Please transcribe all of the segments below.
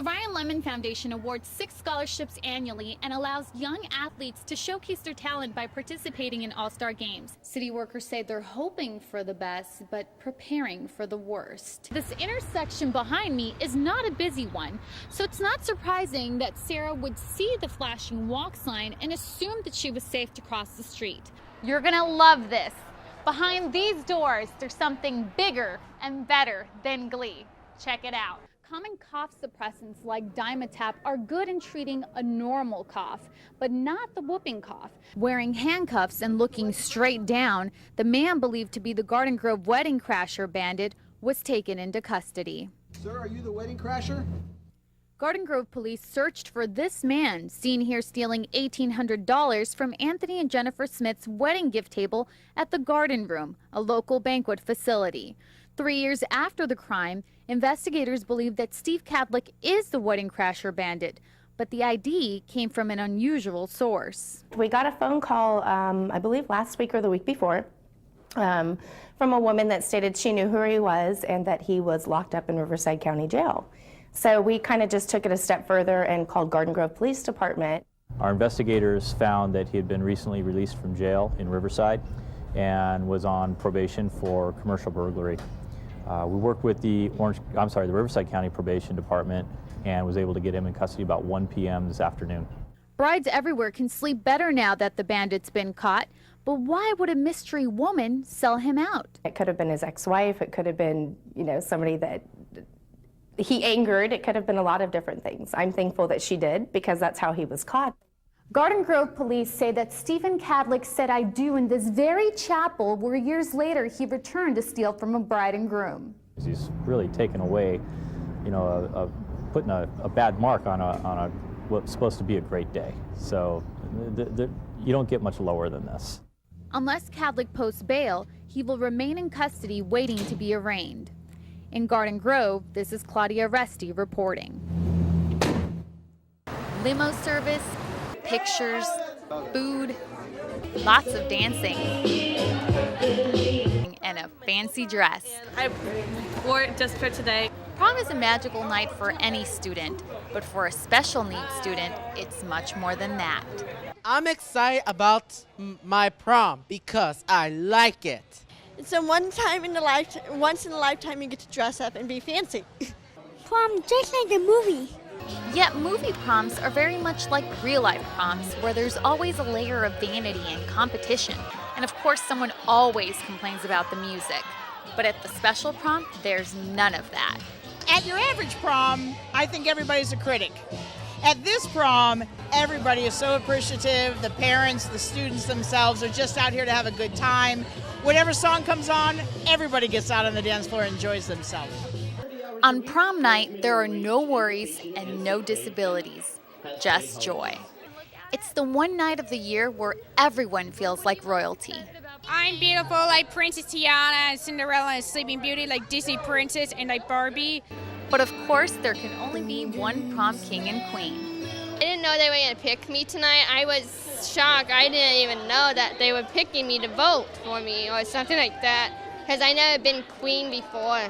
The Ryan Lemon Foundation awards 6 scholarships annually and allows young athletes to showcase their talent by participating in all-star games. City workers say they're hoping for the best, but preparing for the worst. This intersection behind me is not a busy one, so it's not surprising that Sarah would see the flashing walk sign and assume that she was safe to cross the street. You're gonna love this. Behind these doors, there's something bigger and better than Glee. Check it out. Common cough suppressants like Dimetap are good in treating a normal cough, but not the whooping cough. Wearing handcuffs and looking straight down, the man believed to be the Garden Grove wedding crasher bandit was taken into custody. Sir, are you the wedding crasher? Garden Grove police searched for this man, seen here stealing $1,800 from Anthony and Jennifer Smith's wedding gift table at the Garden Room, a local banquet facility. 3 years after the crime, investigators believe that Steve Cadlick is the wedding crasher bandit, but the ID came from an unusual source. We got a phone call, I believe last week or the week before, from a woman that stated she knew who he was and that he was locked up in Riverside County Jail. So we kind of just took it a step further and called Garden Grove Police Department. Our investigators found that he had been recently released from jail in Riverside and was on probation for commercial burglary. We worked with the Riverside County Probation Department and was able to get him in custody about 1 p.m. this afternoon. Brides everywhere can sleep better now that the bandit's been caught, but why would a mystery woman sell him out? It could have been his ex-wife, it could have been, somebody that he angered, it could have been a lot of different things. I'm thankful that she did because that's how he was caught. Garden Grove police say that Stephen Cadlick said "I do" in this very chapel where years later he returned to steal from a bride and groom. He's really taken away, putting a bad mark on what's supposed to be a great day. So you don't get much lower than this. Unless Cadlick posts bail, he will remain in custody waiting to be arraigned. In Garden Grove, this is Klaudia Aresti reporting. Limo service, pictures, food, lots of dancing, and a fancy dress. I wore it just for today. Prom is a magical night for any student, but for a special needs student, it's much more than that. I'm excited about my prom because I like it. It's a once in a lifetime you get to dress up and be fancy. Prom, just like the movie. Yet movie proms are very much like real-life proms, where there's always a layer of vanity and competition. And of course, someone always complains about the music. But at the special prom, there's none of that. At your average prom, I think everybody's a critic. At this prom, everybody is so appreciative. The parents, the students themselves are just out here to have a good time. Whatever song comes on, everybody gets out on the dance floor and enjoys themselves. On prom night, there are no worries and no disabilities, just joy. It's the one night of the year where everyone feels like royalty. I'm beautiful like Princess Tiana and Cinderella and Sleeping Beauty, like Disney Princess and like Barbie. But of course, there can only be one prom king and queen. I didn't know they were going to pick me tonight. I was shocked. I didn't even know that they were picking me to vote for me or something like that, because I never been queen before.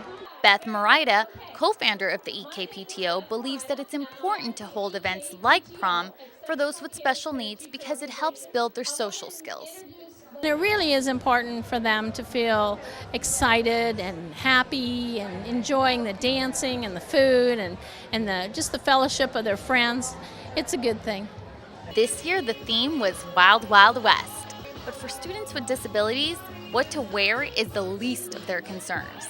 Beth Marida, co-founder of the EKPTO, believes that it's important to hold events like prom for those with special needs because it helps build their social skills. It really is important for them to feel excited and happy and enjoying the dancing and the food and just the fellowship of their friends. It's a good thing. This year the theme was Wild Wild West. But for students with disabilities, what to wear is the least of their concerns.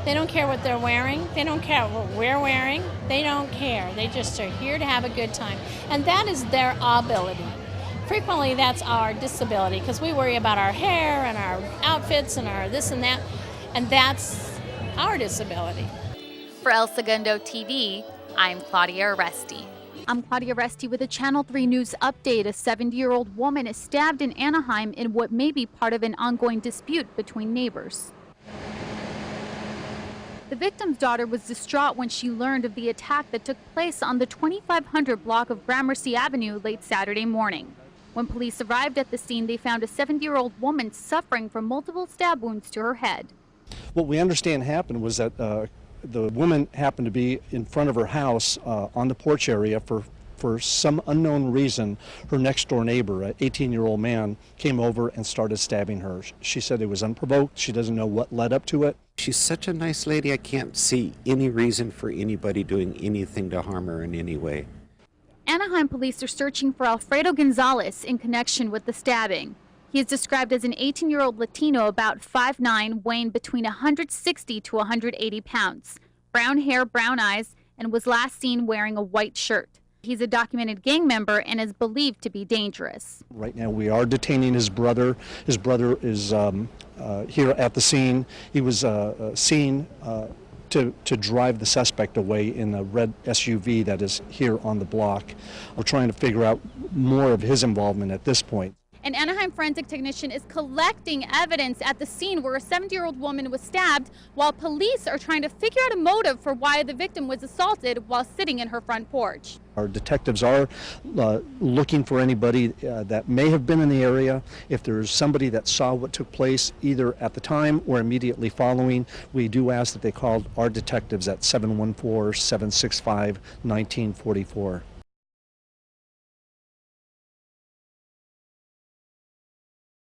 They don't care what they're wearing. They don't care what we're wearing. They don't care. They just are here to have a good time. And that is their ability. Frequently, that's our disability because we worry about our hair and our outfits and our this and that, and that's our disability. For El Segundo TV, I'm Klaudia Aresti. I'm Klaudia Aresti with a Channel 3 News update. A 70-year-old woman is stabbed in Anaheim in what may be part of an ongoing dispute between neighbors. The victim's daughter was distraught when she learned of the attack that took place on the 2500 block of Gramercy Avenue late Saturday morning. When police arrived at the scene, they found a 70-year-old woman suffering from multiple stab wounds to her head. What we understand happened was that The woman happened to be in front of her house on the porch area for some unknown reason. Her next door neighbor, an 18-year-old man, came over and started stabbing her. She said it was unprovoked. She doesn't know what led up to it. She's such a nice lady. I can't see any reason for anybody doing anything to harm her in any way. Anaheim police are searching for Alfredo Gonzalez in connection with the stabbing. He is described as an 18-year-old Latino, about 5'9", weighing between 160 to 180 pounds, brown hair, brown eyes, and was last seen wearing a white shirt. He's a documented gang member and is believed to be dangerous. Right now we are detaining his brother. His brother is here at the scene. He was seen to drive the suspect away in a red SUV that is here on the block. We're trying to figure out more of his involvement at this point. An Anaheim forensic technician is collecting evidence at the scene where a 70-year-old woman was stabbed, while police are trying to figure out a motive for why the victim was assaulted while sitting in her front porch. Our detectives are looking for anybody that may have been in the area. If there's somebody that saw what took place either at the time or immediately following, we do ask that they call our detectives at 714-765-1944.